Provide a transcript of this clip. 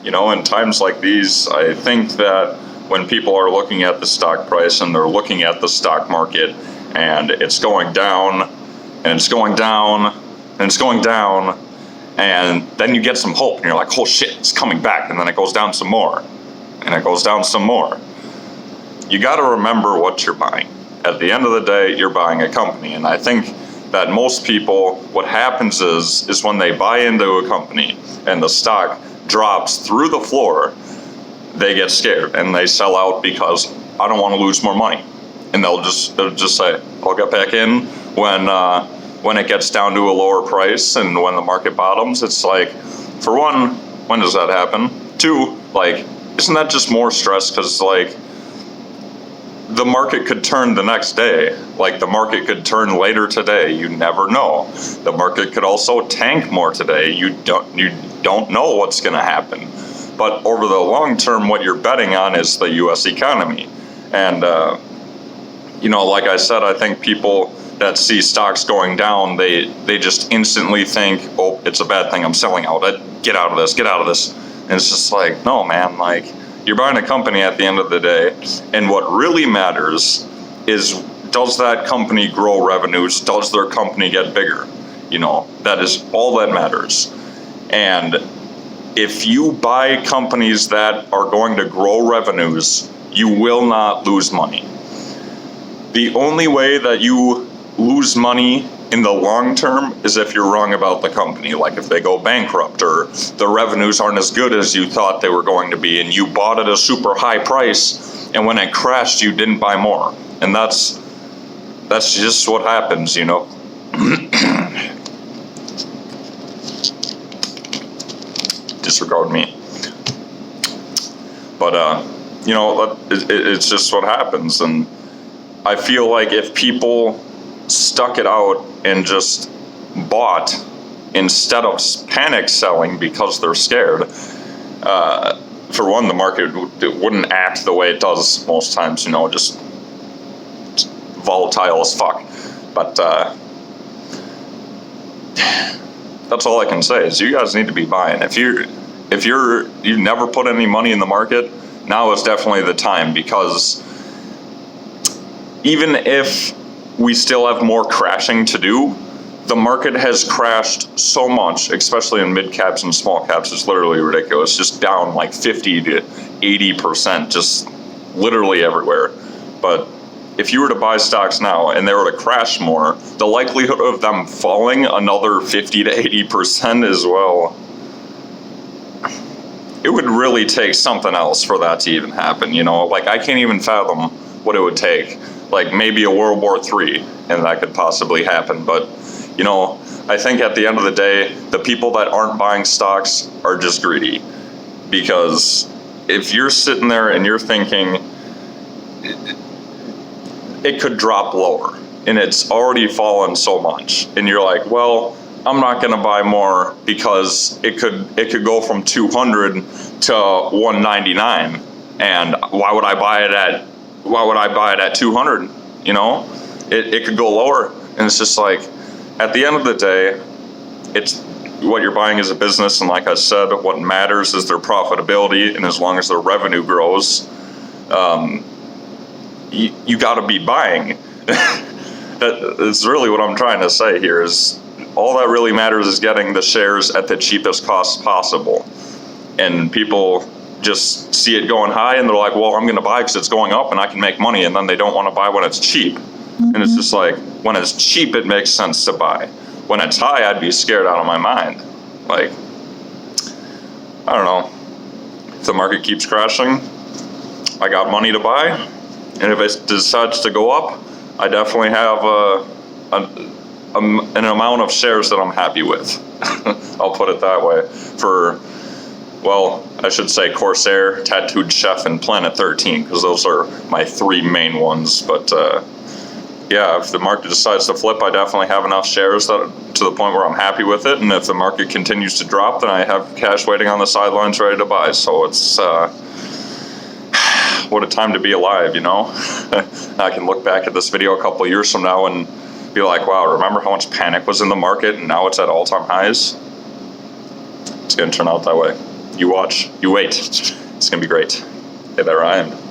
In times like these, I think that when people are looking at the stock price and they're looking at the stock market and it's going down and it's going down and it's going down, and then you get some hope and you're like, oh shit, it's coming back, and then it goes down some more and it goes down some more. You got to remember what you're buying. At the end of the day, you're buying a company, and I think that most people, what happens is when they buy into a company and the stock drops through the floor, they get scared and they sell out because I don't want to lose more money, and they'll just say, I'll get back in when it gets down to a lower price and when the market bottoms. It's like, for one, when does that happen? Two, like, isn't that just more stress? Because like, the market could turn the next day. Like, the market could turn later today. You never know. The market could also tank more today. You don't know what's going to happen. But over the long term, what you're betting on is the U.S. economy. And, like I said, I think people that see stocks going down, they just instantly think, oh, it's a bad thing, I'm selling out. Get out of this. And it's just like, no, man, like, you're buying a company at the end of the day, and what really matters is, does that company grow revenues? Does their company get bigger? That is all that matters. And if you buy companies that are going to grow revenues, you will not lose money. The only way that you lose money in the long term is if you're wrong about the company, like if they go bankrupt or the revenues aren't as good as you thought they were going to be and you bought at a super high price, and when it crashed you didn't buy more. And that's just what happens. Disregard me. But it's just what happens. And I feel like if people stuck it out and just bought instead of panic selling because they're scared, for one, the market wouldn't act the way it does most times, just volatile as fuck. But that's all I can say is you guys need to be buying. If you've never put any money in the market, now is definitely the time, because even if we still have more crashing to do, the market has crashed so much, especially in mid caps and small caps. It's literally ridiculous. Just down like 50 to 80%, just literally everywhere. But if you were to buy stocks now and they were to crash more, the likelihood of them falling another 50 to 80% as well, it would really take something else for that to even happen. Like, I can't even fathom what it would take. Like maybe a World War III, and that could possibly happen. But, I think at the end of the day, the people that aren't buying stocks are just greedy. Because if you're sitting there and you're thinking it could drop lower, and it's already fallen so much, and you're like, well, I'm not going to buy more because it could go from 200 to 199, and why would I buy it at 200? It could go lower. And it's just like, at the end of the day, it's what you're buying is a business, and like I said, what matters is their profitability, and as long as their revenue grows, you got to be buying. That's really what I'm trying to say here, is all that really matters is getting the shares at the cheapest cost possible. And people just see it going high and they're like, well, I'm going to buy because it's going up and I can make money, and then they don't want to buy when it's cheap. And it's just like, when it's cheap, it makes sense to buy. When it's high, I'd be scared out of my mind. Like, I don't know. If the market keeps crashing, I got money to buy. And if it decides to go up, I definitely have an amount of shares that I'm happy with. I'll put it that way. I should say Corsair, Tattooed Chef, and Planet 13, because those are my three main ones. But if the market decides to flip, I definitely have enough shares to the point where I'm happy with it. And if the market continues to drop, then I have cash waiting on the sidelines ready to buy. So it's what a time to be alive, I can look back at this video a couple of years from now and be like, wow, remember how much panic was in the market and now it's at all-time highs? It's going to turn out that way. You watch, you wait. It's gonna be great. Hey there, Ryan.